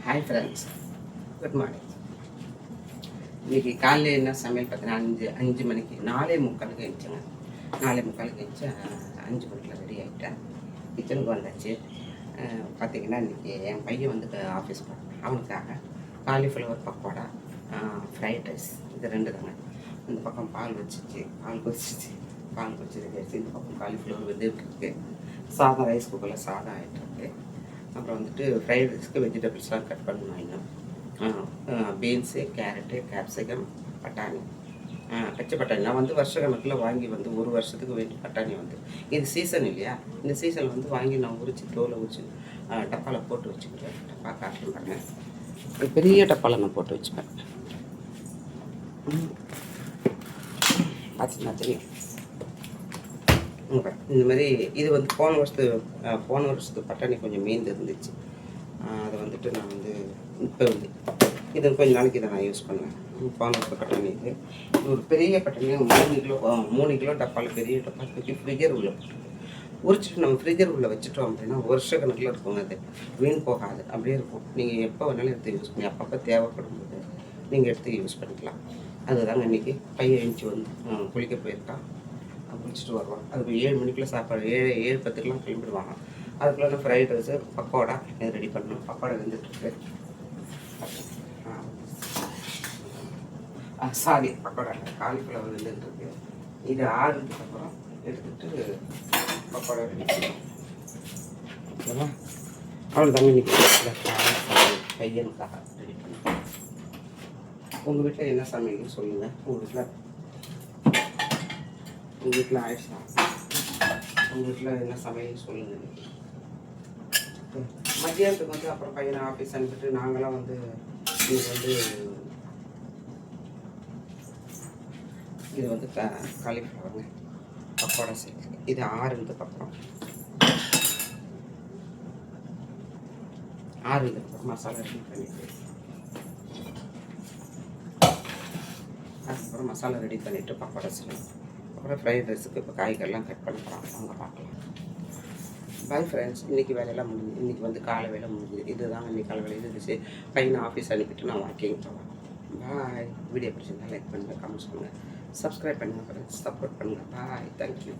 Hi friends, good morning. இன்றைக்கி காலையில் என்ன சமையல் பார்த்தீங்கன்னா 5 மணிக்கு 4:45 எழுந்துச்சுங்க. 4:45 எழுந்துச்சு. 5 மணிக்கெலாம் ரெடி ஆகிட்டேன். கிச்சனுக்கு வந்தாச்சு. பார்த்திங்கன்னா இன்றைக்கி என் பையன் வந்து ஆஃபீஸ் போகிறான். அவனுக்காக காலிஃப்ளவர் பக்கோடா, ஃப்ரைட் ரைஸ், இது 2 தாங்க. இந்த பக்கம் பால் கொதிச்சு இந்த பக்கம் காலிஃப்ளவர் வெந்துருக்கு. சாதம் ரைஸ் குக்கரில் சாதம் ஆகிட்டுருக்கு. அப்புறம் வந்துட்டு ஃப்ரைட் ரைஸ்க்கு வெஜிடபிள்ஸ்லாம் கட் பண்ணணும். இன்னும் பீன்ஸு, கேரட்டு, கேப்சிகம், பட்டாணி, பச்சை பட்டாணி. நான் வந்து வருஷ கணக்கில் வாங்கி வந்து 1 வருஷத்துக்கு வேண்டிய பட்டாணி வந்து இது சீசன் இல்லையா, இந்த சீசனில் வந்து வாங்கி நான் உரிச்சு தோலை உரிச்சு டப்பாவில் போட்டு வச்சுக்கிறேன். டப்பா காட்டு பாருங்க, பெரிய டப்பாவில் நான் போட்டு வச்சுப்பேன். பார்த்தீங்கன்னா தெரியும். இந்த மாதிரி இது வந்து போன வருஷத்து பட்டாணி கொஞ்சம் மீந்து இருந்துச்சு. அதை வந்துட்டு நான் வந்து இப்போ வந்து இது கொஞ்சம் நாளைக்கு இதை நான் யூஸ் பண்ணேன். போன வருஷத்து பட்டாணி இது ஒரு பெரிய பட்டாணி 3 கிலோ டப்பாவில் பெரிய டப்பா தூக்கி ஃப்ரிஜர் உள்ள உரிச்சிட்டு நம்ம ஃப்ரிஜர் உள்ளே வச்சுட்டோம் அப்படின்னா வருஷ கணக்கில் இருக்குங்க. அது வீண் போகாது, அப்படியே இருக்கும். நீங்கள் எப்போ வேணாலும் எடுத்து யூஸ் பண்ணி அப்பப்போ தேவைப்படும் போது நீங்கள் எடுத்து யூஸ் பண்ணிக்கலாம். அதுதாங்க இன்றைக்கி பையன் எழுந்துச்சி வந்து குளிக்க போயிருக்கான். குளிச்சுட்டு வருவான். அதுக்கு 7 மணிக்குள்ளே சாப்பாடு 7:10க்கெலாம் கிளம்பிடுவாங்க. அதுக்குள்ளே நான் ஃப்ரைட் ரைஸு பக்கோடா இது ரெடி பண்ணணும். பக்கோடா வெந்துட்டுருக்கு. சாரி, பக்கோடா காலிஃப்ளவர் வெந்துட்டுருக்கு. இது ஆறுனதுக்கப்புறம் எடுத்துகிட்டு பக்கோடா ரெடி பண்ணணும். ஓகேவா? அவ்வளோ தாங்க இன்றைக்கி பையனுக்காக ரெடி பண்ணணும். உங்கள் வீட்டில் என்ன சமையல்னு சொல்லுங்கள். உங்கள் வீட்டில் ஆயிடுச்சா? உங்கள் வீட்டில் என்ன சமையல் சொல்லுங்கள். மத்தியானத்துக்கு வந்து அப்புறம் பையனை ஆஃபீஸ் அனுப்பிட்டு நாங்களாம் வந்து இது வந்து காலிஃப்ளவருங்க பக்கோடா செய்யுது. இது ஆறுனதுக்கப்புறம் மசாலா ரெடி பண்ணிட்டு அதுக்கப்புறம் மசாலா ரெடி பண்ணிவிட்டு பக்கோடா செய்யணும். அப்புறம் ஃப்ரைட் ரைஸுக்கு இப்போ காய்கறிலாம் கட் பண்ண போகிறோம். அவங்க பார்க்கலாம். பாய் ஃப்ரெண்ட்ஸ், இன்றைக்கி வேலையெல்லாம் முடிஞ்சு. இன்றைக்கி வந்து காலை வேலை முடிஞ்சுது. இதுதான் இன்றைக்கி காலை வேலை இருந்துச்சு. பையனை ஆஃபீஸ் அனுப்பிட்டு நான் வாக்கிங் போவேன். பாய். வீடியோ பிடிச்சிருந்தா லைக் பண்ணுங்கள், கமெண்ட்ஸ் பண்ணுங்கள், சப்ஸ்கிரைப் பண்ணுங்கள் ஃப்ரெண்ட்ஸ், சப்போர்ட் பண்ணுங்கள். பாய். தேங்க்யூ.